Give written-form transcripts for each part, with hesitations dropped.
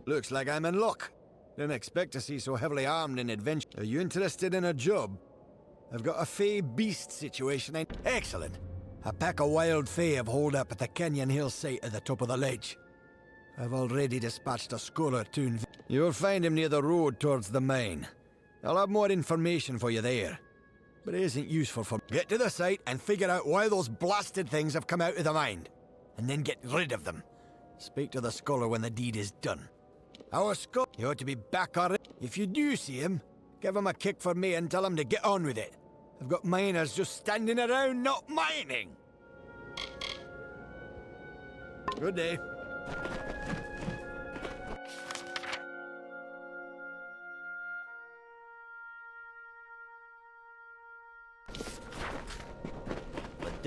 Looks like I'm in luck. Didn't expect to see so heavily armed in adventure. Are you interested in a job? I've got a fey beast situation. Excellent. A pack of wild fey have holed up at the canyon hill site at the top of the ledge. I've already dispatched a scholar to You'll find him near the road towards the mine. I'll have more information for you there. But it isn't useful for... Get to the site and figure out why those blasted things have come out of the mine. And then get rid of them. Speak to the scholar when the deed is done. Our scholar... You ought to be back on it. If you do see him, give him a kick for me and tell him to get on with it. I've got miners just standing around not mining. Good day.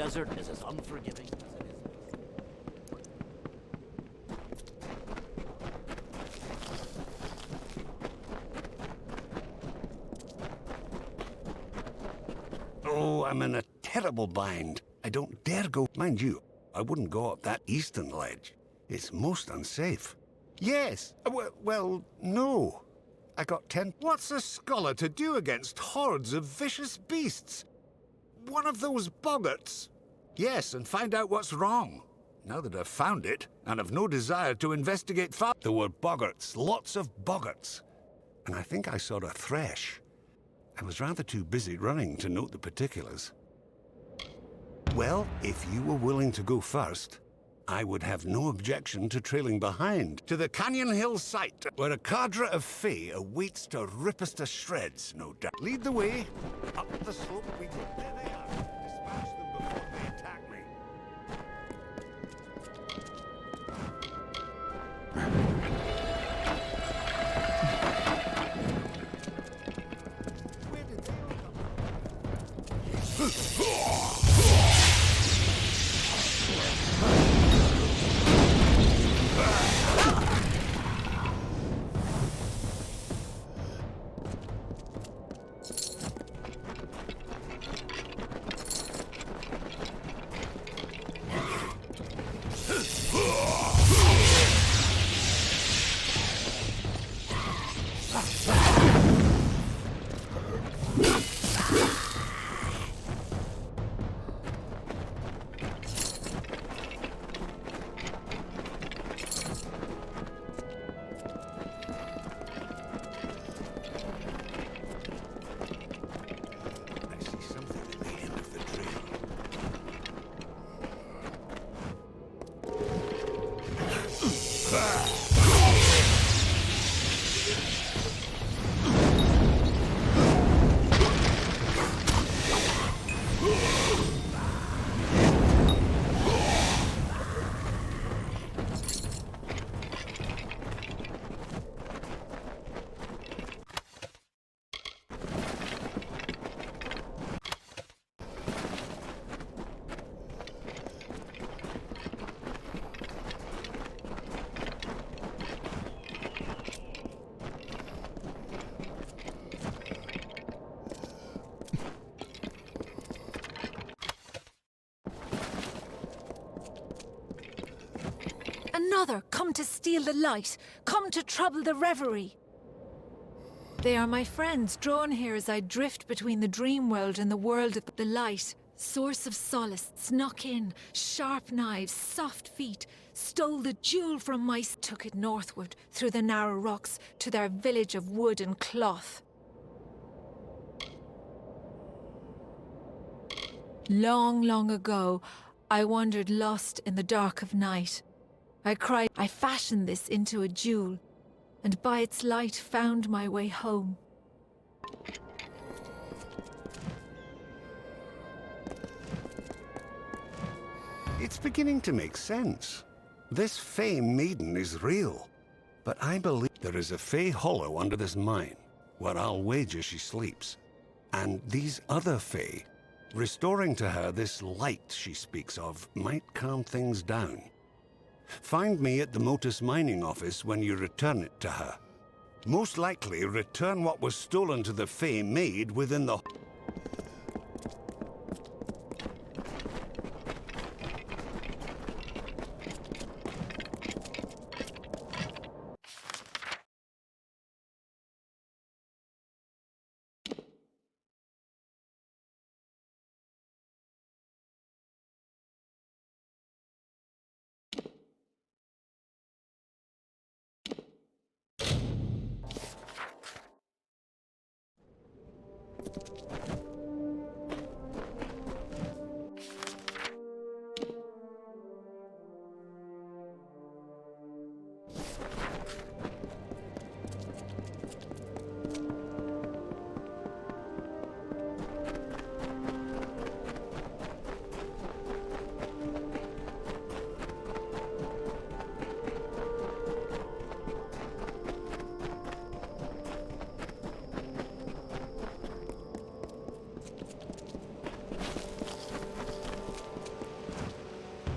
desert is as unforgiving as it is. Oh, I'm in a terrible bind. I don't dare go. Mind you, I wouldn't go up that eastern ledge. It's most unsafe. Yes. Well, no. I got 10. What's a scholar to do against hordes of vicious beasts? One of those boggarts? Yes, and find out what's wrong. Now that I've found it, and have no desire to investigate far. There were boggarts, lots of boggarts. And I think I saw a thresh. I was rather too busy running to note the particulars. Well, if you were willing to go first, I would have no objection to trailing behind to the Canyon Hill site, where a cadre of Fae awaits to rip us to shreds, no doubt. Lead the way. Up the slope we go. There they are. Dispatch them before they attack me. Where did they all come from? Another, come to steal the light, come to trouble the reverie. They are my friends, drawn here as I drift between the dream world and the world of the light. Source of solace, snuck in, sharp knives, soft feet, stole the jewel from my... took it northward, through the narrow rocks, to their village of wood and cloth. Long, long ago, I wandered lost in the dark of night. I cried, I fashioned this into a jewel, and by its light found my way home. It's beginning to make sense. This Fae maiden is real. But I believe there is a Fae hollow under this mine, where I'll wager she sleeps. And these other Fae, restoring to her this light she speaks of, might calm things down. Find me at the Motus mining office when you return it to her. Most likely return what was stolen to the Fae maid within the...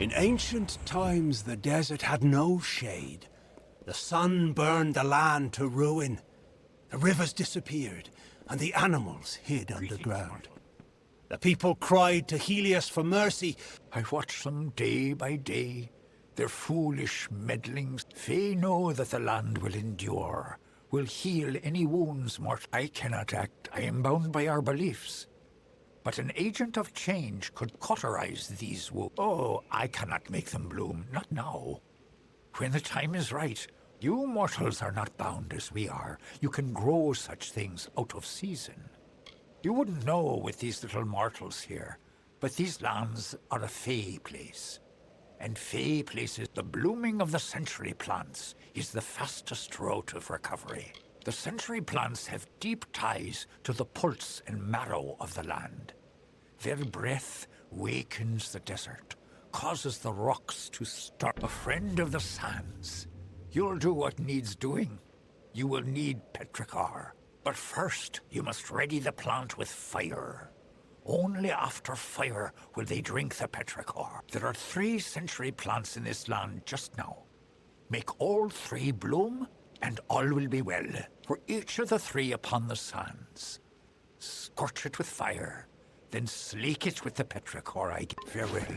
In ancient times, the desert had no shade. The sun burned the land to ruin. The rivers disappeared, and the animals hid underground. The people cried to Helios for mercy. I watch them day by day, their foolish meddlings. They know that the land will endure, will heal any wounds mortal. I cannot act. I am bound by our beliefs. But an agent of change could cauterize these wounds. Oh, I cannot make them bloom, not now. When the time is right, you mortals are not bound as we are. You can grow such things out of season. You wouldn't know with these little mortals here, but these lands are a fey place. And fey places, the blooming of the century plants is the fastest route of recovery. The century plants have deep ties to the pulse and marrow of the land. Their breath wakens the desert, causes the rocks to start. A friend of the sands. You'll do what needs doing. You will need petrichor. But first, you must ready the plant with fire. Only after fire will they drink the petrichor. There are 3 century plants in this land just now. Make all 3 bloom, and all will be well. For each of the 3 upon the sands. Scorch it with fire, then slake it with the petrichor I give. Farewell.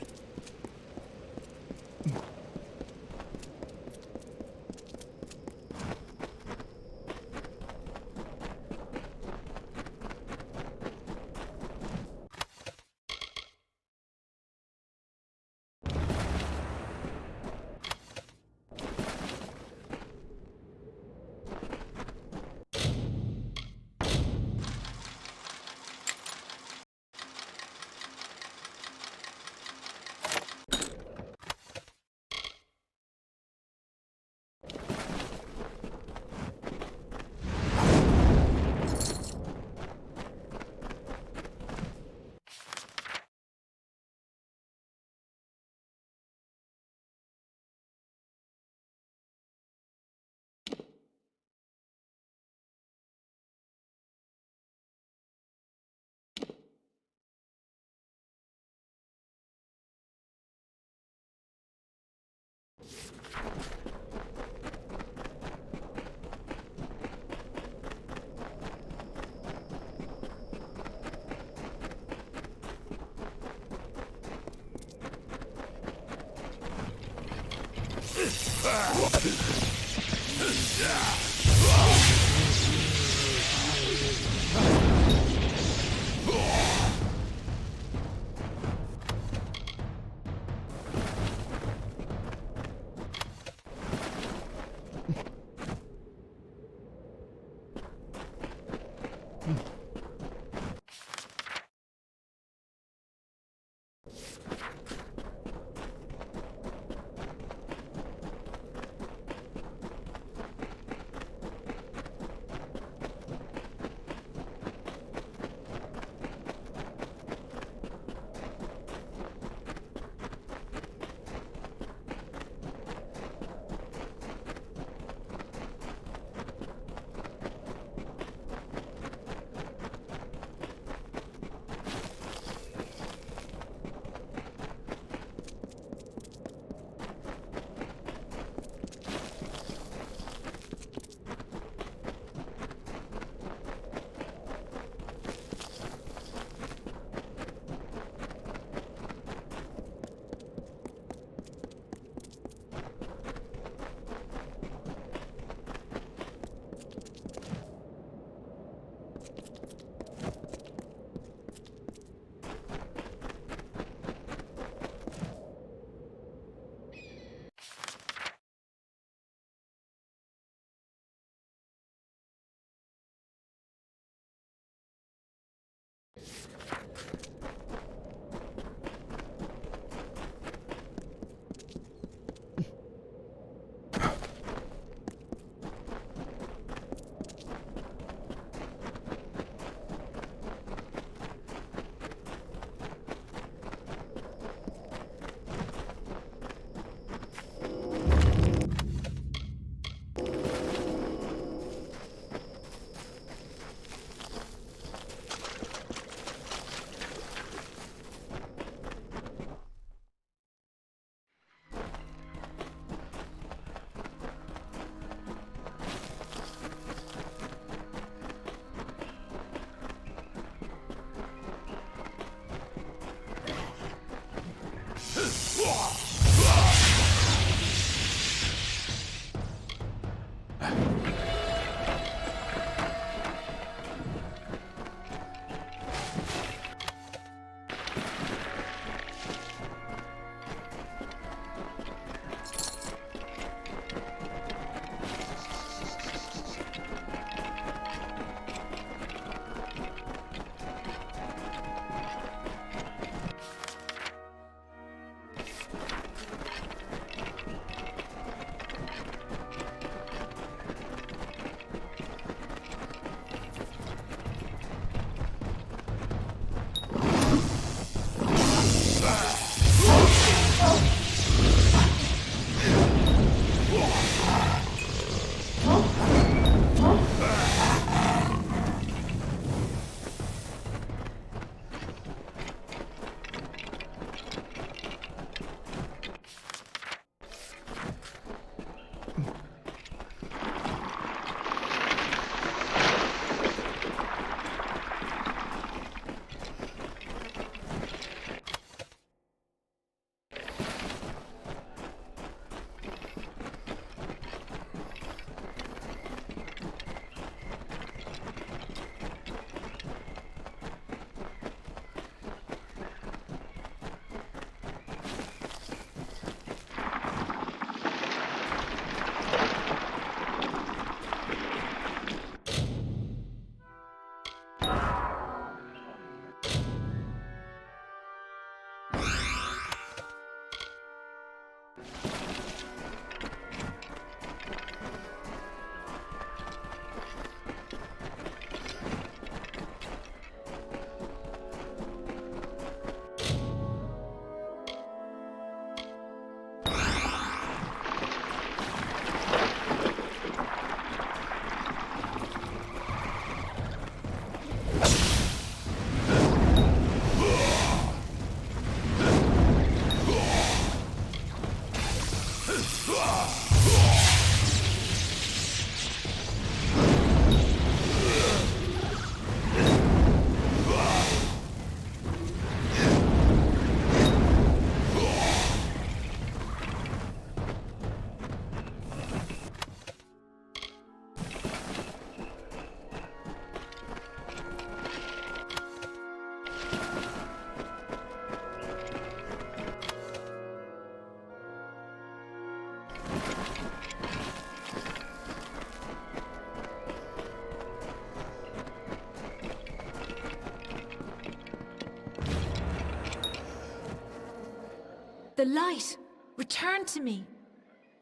The light! Return to me!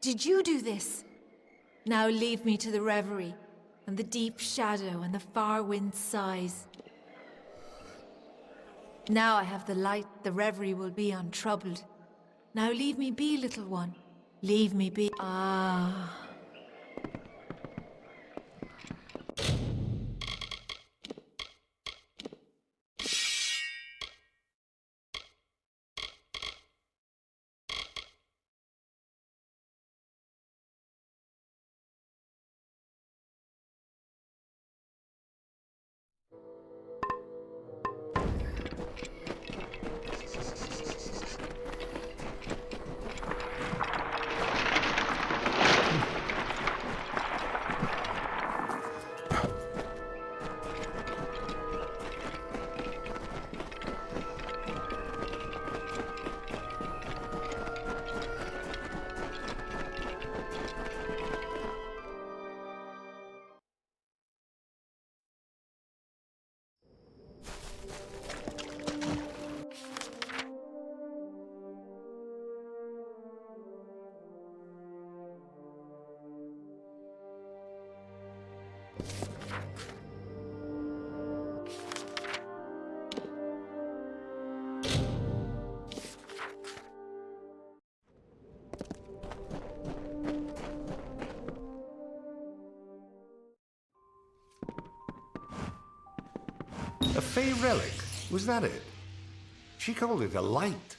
Did you do this? Now leave me to the reverie, and the deep shadow and the far wind sighs. Now I have the light, the reverie will be untroubled. Now leave me be, little one. Leave me be. Ah. A Fey relic? Was that it? She called it a light.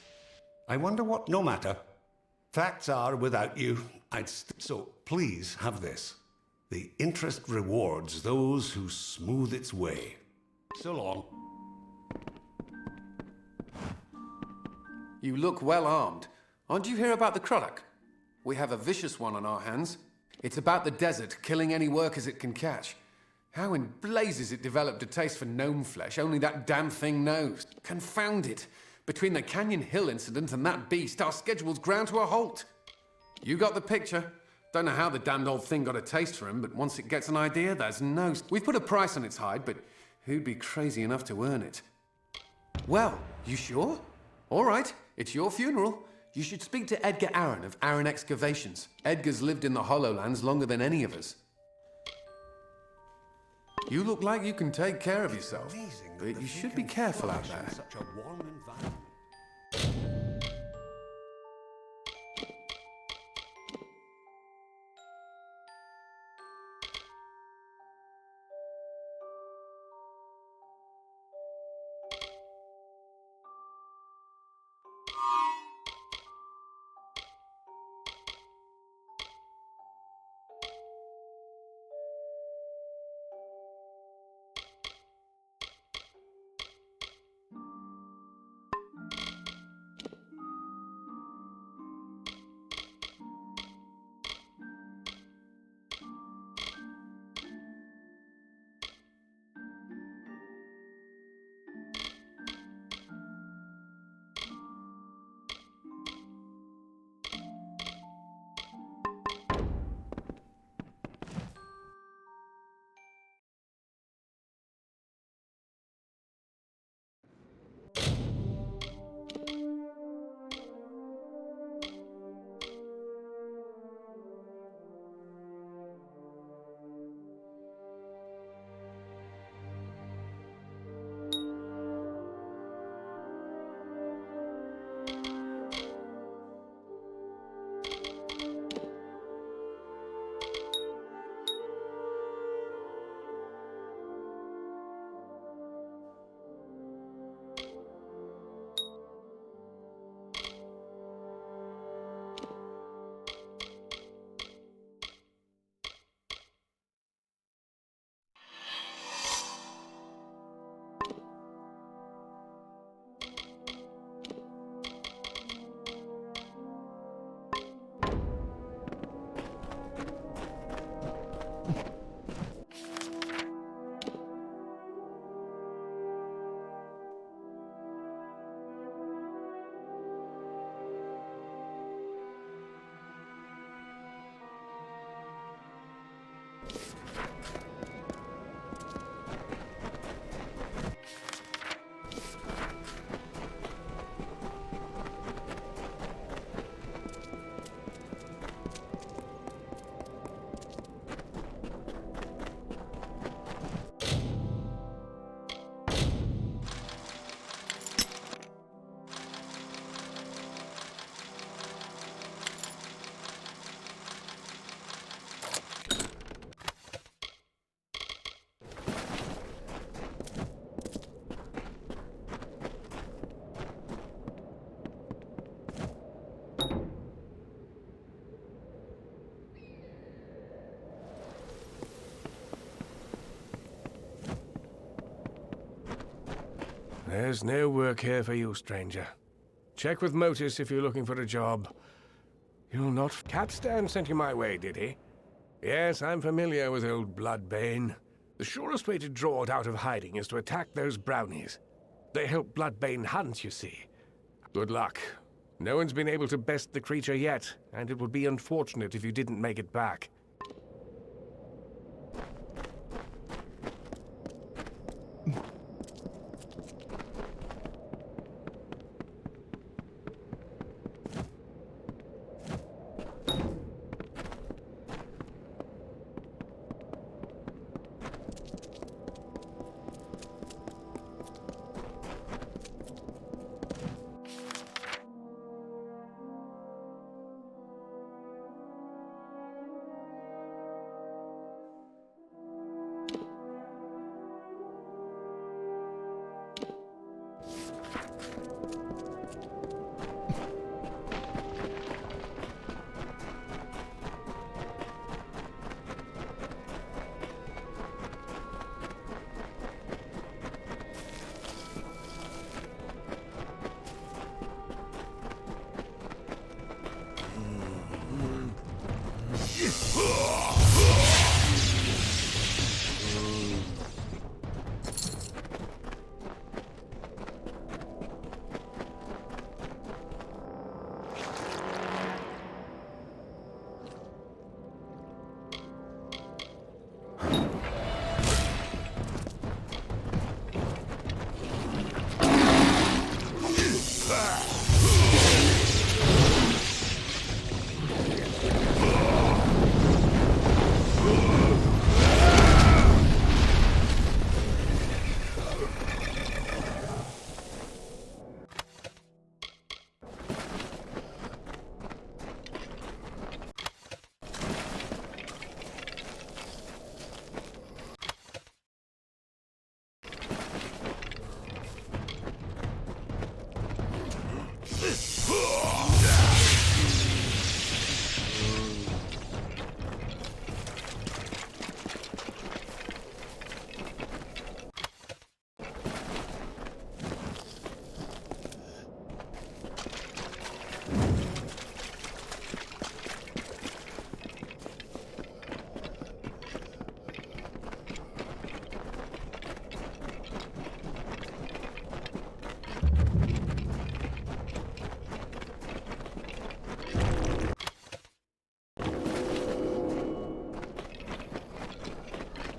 I wonder what... No matter. Facts are, without you, so please have this. The interest rewards those who smooth its way. So long. You look well armed. Aren't you here about the Ctarый? We have a vicious one on our hands. It's about the desert, killing any workers it can catch. How in blazes it developed a taste for gnome flesh, only that damn thing knows. Confound it. Between the Canyon Hill incident and that beast, our schedule's ground to a halt. You got the picture. Don't know how the damned old thing got a taste for him, but once it gets an idea, there's no... We've put a price on its hide, but who'd be crazy enough to earn it? Well, you sure? All right, it's your funeral. You should speak to Edgar Aaron of Aaron Excavations. Edgar's lived in the Hollowlands longer than any of us. You look like you can take care of yourself, but you should be careful out there. Such a warm environment. There's no work here for you, stranger. Check with Motus if you're looking for a job. You'll not... Capstan sent you my way, did he? Yes, I'm familiar with old Bloodbane. The surest way to draw it out of hiding is to attack those brownies. They help Bloodbane hunt, you see. Good luck. No one's been able to best the creature yet, and it would be unfortunate if you didn't make it back.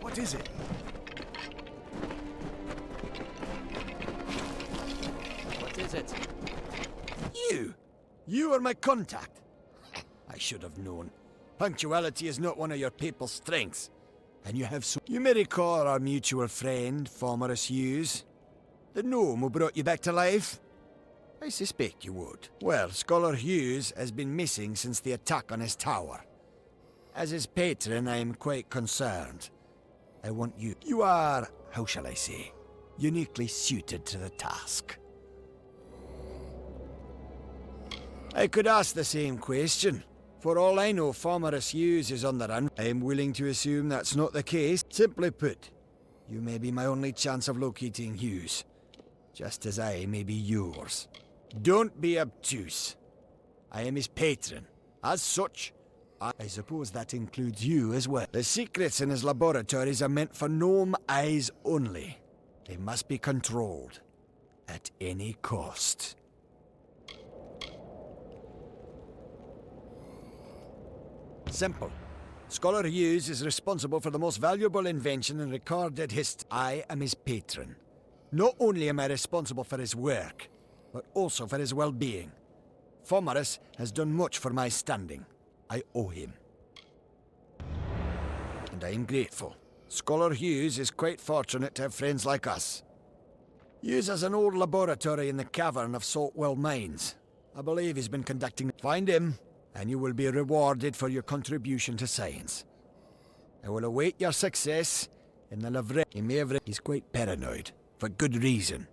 What is it? What is it? You! You are my contact. I should have known. Punctuality is not one of your people's strengths. And you have so... You may recall our mutual friend, Formerus Hughes. The gnome who brought you back to life? I suspect you would. Well, Scholar Hughes has been missing since the attack on his tower. As his patron, I am quite concerned. I want you... You are, how shall I say, uniquely suited to the task. I could ask the same question. For all I know, Formerus Hughes is on the run. I am willing to assume that's not the case. Simply put, you may be my only chance of locating Hughes. Just as I may be yours. Don't be obtuse. I am his patron. As such, I suppose that includes you as well. The secrets in his laboratories are meant for gnome eyes only. They must be controlled. At any cost. Simple. Scholar Hughes is responsible for the most valuable invention in recorded history. I am his patron. Not only am I responsible for his work, but also for his well-being. Formerus has done much for my standing. I owe him. And I am grateful. Scholar Hughes is quite fortunate to have friends like us. Hughes has an old laboratory in the cavern of Saltwell Mines. I believe he's been conducting... Find him, and you will be rewarded for your contribution to science. I will await your success in the Lavre... He may have... He's quite paranoid, for good reason.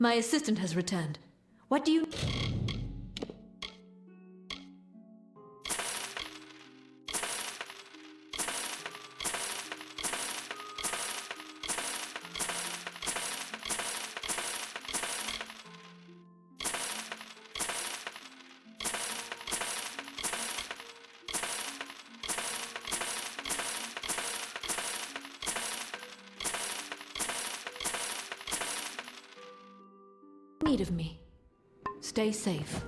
My assistant has returned. What do you... need of me? Stay safe.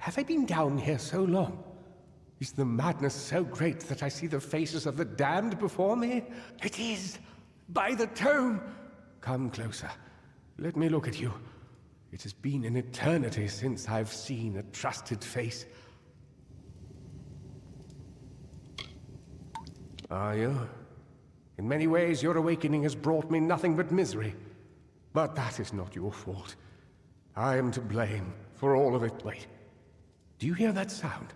Have I been down here so long? Is the madness so great that I see the faces of the damned before me? It is! By the tome! Come closer. Let me look at you. It has been an eternity since I've seen a trusted face. Are you? In many ways, your awakening has brought me nothing but misery. But that is not your fault. I am to blame for all of it. Wait. Do you hear that sound?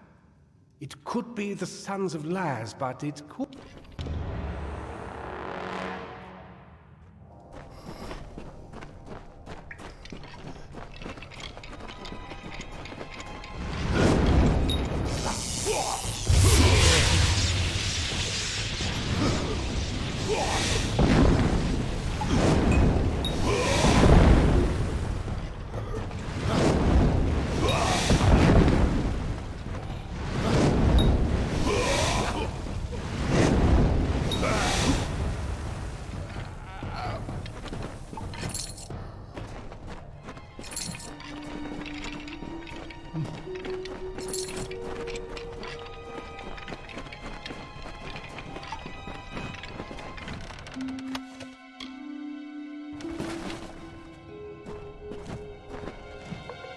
It could be the Sons of Laz, but it could...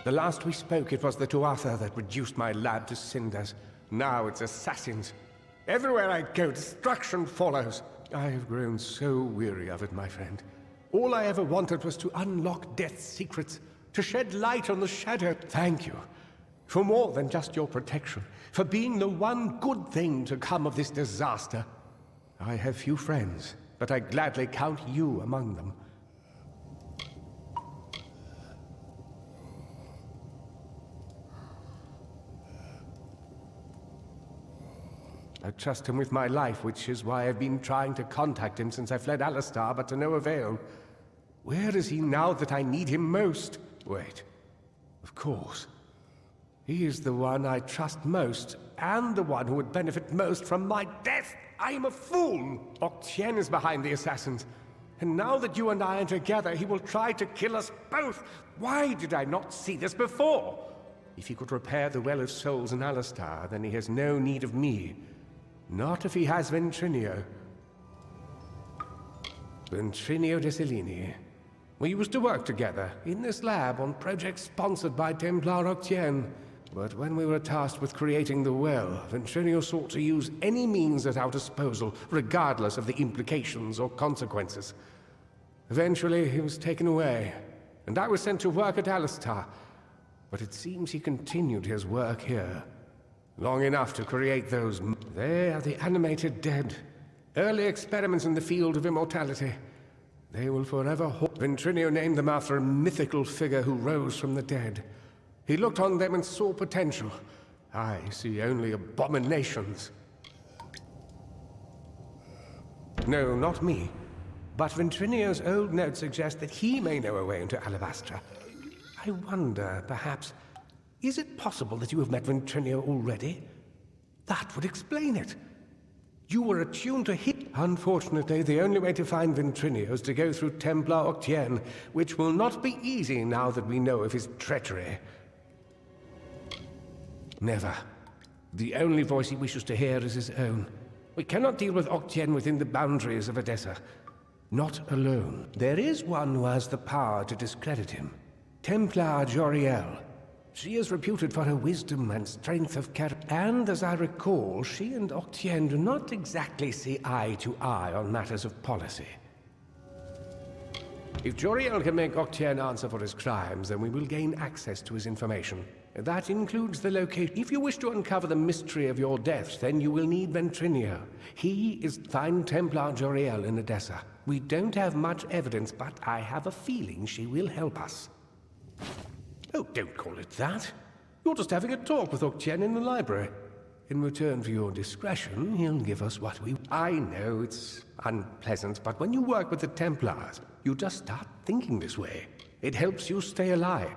The last we spoke, it was the Tuatha that reduced my lab to cinders. Now it's assassins. Everywhere I go, destruction follows. I have grown so weary of it, my friend. All I ever wanted was to unlock death's secrets, to shed light on the shadow. Thank you for more than just your protection, for being the one good thing to come of this disaster. I have few friends, but I gladly count you among them. I trust him with my life, which is why I've been trying to contact him since I fled Alistar, but to no avail. Where is he now that I need him most? Wait. Of course. He is the one I trust most, and the one who would benefit most from my death. I am a fool! Octien is behind the assassins. And now that you and I are together, he will try to kill us both. Why did I not see this before? If he could repair the Well of Souls in Alistar, then he has no need of me. Not if he has Ventrinio. Ventrinio de Cellini. We used to work together, in this lab, on projects sponsored by Templar Octien. But when we were tasked with creating the well, Ventrinio sought to use any means at our disposal, regardless of the implications or consequences. Eventually, he was taken away, and I was sent to work at Alistar. But it seems he continued his work here. Long enough to create those... They are the animated dead. Early experiments in the field of immortality. They will forever haunt. Ventrinio named them after a mythical figure who rose from the dead. He looked on them and saw potential. I see only abominations. No, not me. But Ventrinio's old notes suggest that he may know a way into Alabastra. I wonder, perhaps... Is it possible that you have met Ventrinio already? That would explain it. You were attuned to him. Unfortunately, the only way to find Ventrinio is to go through Templar Octien, which will not be easy now that we know of his treachery. Never. The only voice he wishes to hear is his own. We cannot deal with Octien within the boundaries of Edessa. Not alone. There is one who has the power to discredit him. Templar Joriel. She is reputed for her wisdom and strength of character. And as I recall, she and Octien do not exactly see eye to eye on matters of policy. If Joriel can make Octien answer for his crimes, then we will gain access to his information. That includes the location. If you wish to uncover the mystery of your death, then you will need Ventrinio. He is Fine Templar Joriel in Edessa. We don't have much evidence, but I have a feeling she will help us. Oh, don't call it that. You're just having a talk with Octien in the library. In return for your discretion, he'll give us what we... I know it's unpleasant, but when you work with the Templars, you just start thinking this way. It helps you stay alive.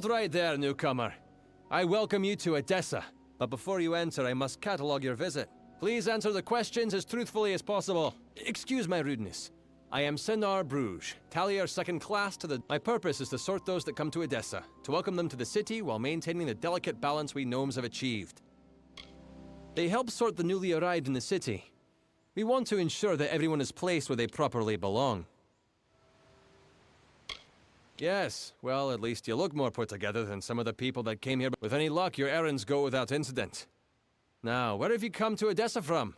Hold right there, newcomer. I welcome you to Edessa, but before you enter, I must catalogue your visit. Please answer the questions as truthfully as possible. Excuse my rudeness. I am Senar Bruges, Tallier second class to the... My purpose is to sort those that come to Edessa, to welcome them to the city while maintaining the delicate balance we gnomes have achieved. They help sort the newly arrived in the city. We want to ensure that everyone is placed where they properly belong. Yes, well, at least you look more put together than some of the people that came here. With any luck, your errands go without incident. Now, where have you come to Edessa from?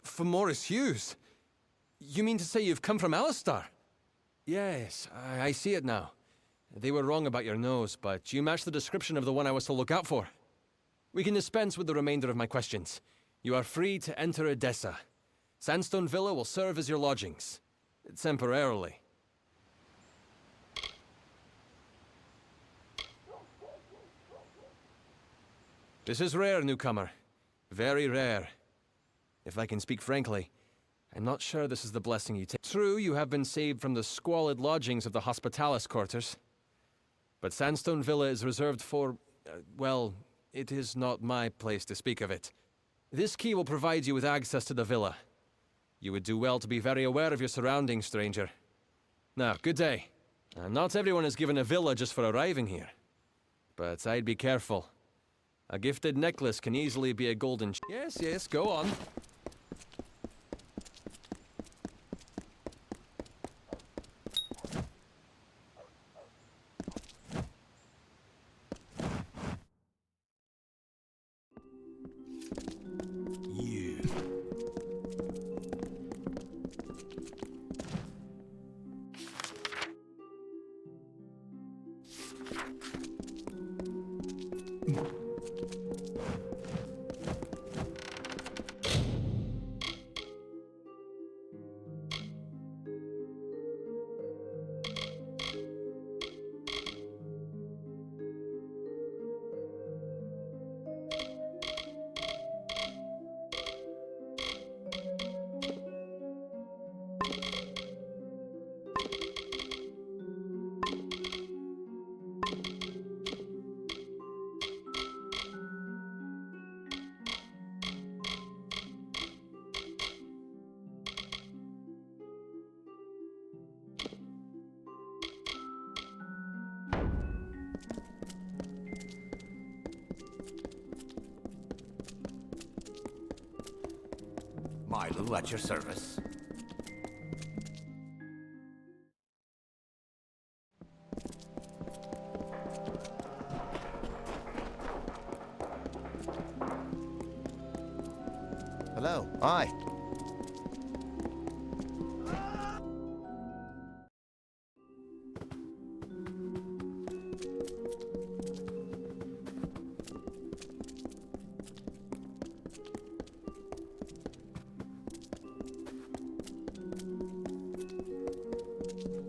For Morris Hughes? You mean to say you've come from Alistar? Yes, I see it now. They were wrong about your nose, but you match the description of the one I was to look out for. We can dispense with the remainder of my questions. You are free to enter Edessa. Sandstone Villa will serve as your lodgings. Temporarily. This is rare, newcomer. Very rare. If I can speak frankly, I'm not sure this is the blessing you take. True, you have been saved from the squalid lodgings of the Hospitalis quarters. But Sandstone Villa is reserved for, well, it is not my place to speak of it. This key will provide you with access to the villa. You would do well to be very aware of your surroundings, stranger. Now, good day. Not everyone is given a villa just for arriving here. But I'd be careful. A gifted necklace can easily be a golden... Yes, go on. Milo at your service. Hello. Hi.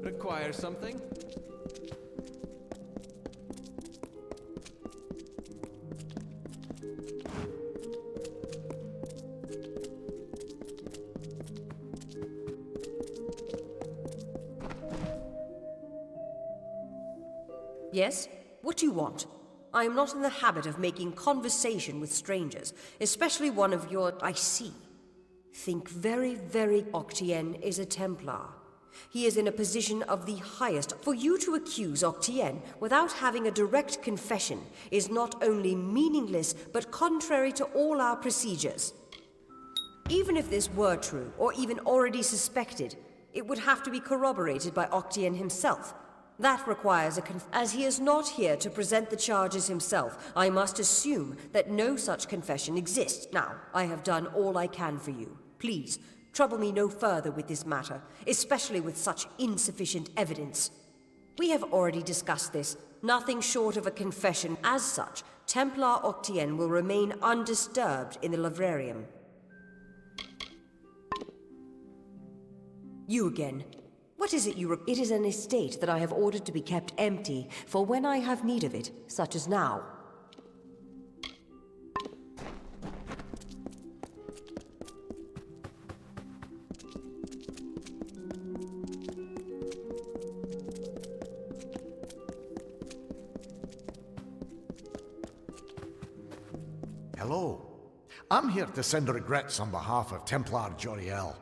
Require something? Yes? What do you want? I am not in the habit of making conversation with strangers, especially one of your... I see. Think very, very... Octien is a Templar. He is in a position of the highest. For you to accuse Octien without having a direct confession is not only meaningless, but contrary to all our procedures. Even if this were true, or even already suspected, it would have to be corroborated by Octien himself. That requires a as he is not here to present the charges himself, I must assume that no such confession exists. Now, I have done all I can for you. Please, trouble me no further with this matter, especially with such insufficient evidence. We have already discussed this. Nothing short of a confession. As such, Templar Octien will remain undisturbed in the Livrarium. You again. What is it you It is an estate that I have ordered to be kept empty for when I have need of it, such as now. Hello. I'm here to send regrets on behalf of Templar Joriel.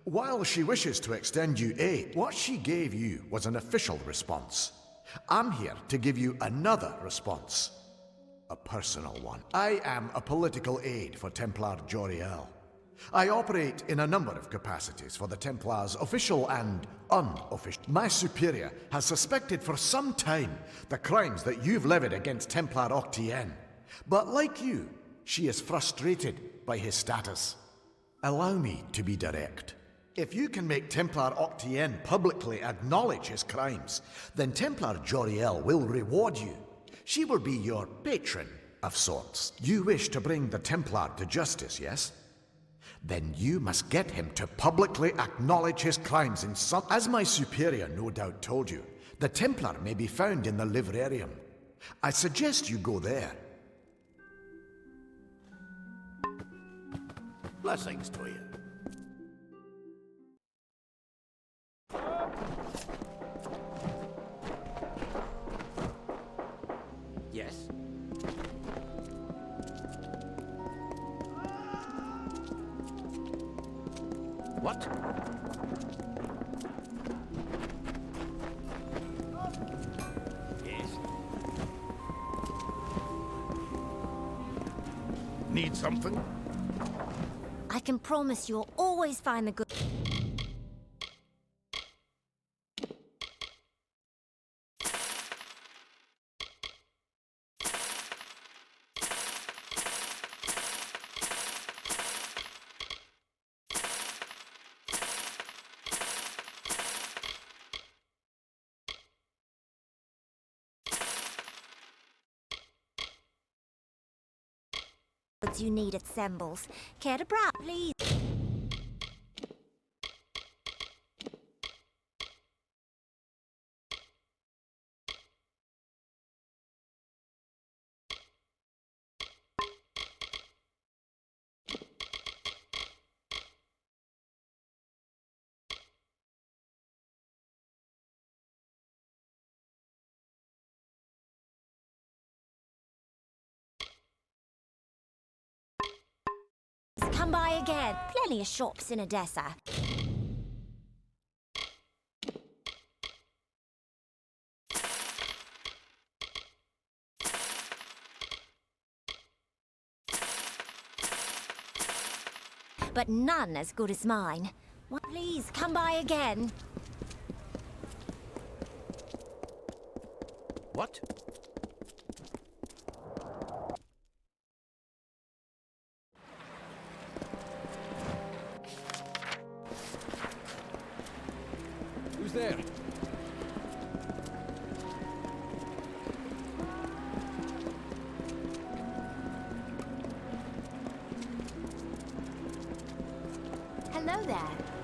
While she wishes to extend you aid, what she gave you was an official response. I'm here to give you another response. A personal one. I am a political aide for Templar Joriel. I operate in a number of capacities for the Templars, official and unofficial. My superior has suspected for some time the crimes that you've levied against Templar Octien. But like you, she is frustrated by his status. Allow me to be direct. If you can make Templar Octien publicly acknowledge his crimes, then Templar Joriel will reward you. She will be your patron of sorts. You wish to bring the Templar to justice, yes? Then you must get him to publicly acknowledge his crimes in some... As my superior no doubt told you, the Templar may be found in the Livrarium. I suggest you go there. Blessings to you. Yes? What? Yes? Need something? I can promise you'll always find the good... you need at Sembles. Care to browse, please? Come by again. Plenty of shops in Odessa. But none as good as mine. Please, come by again. What? Who's there? Hello there.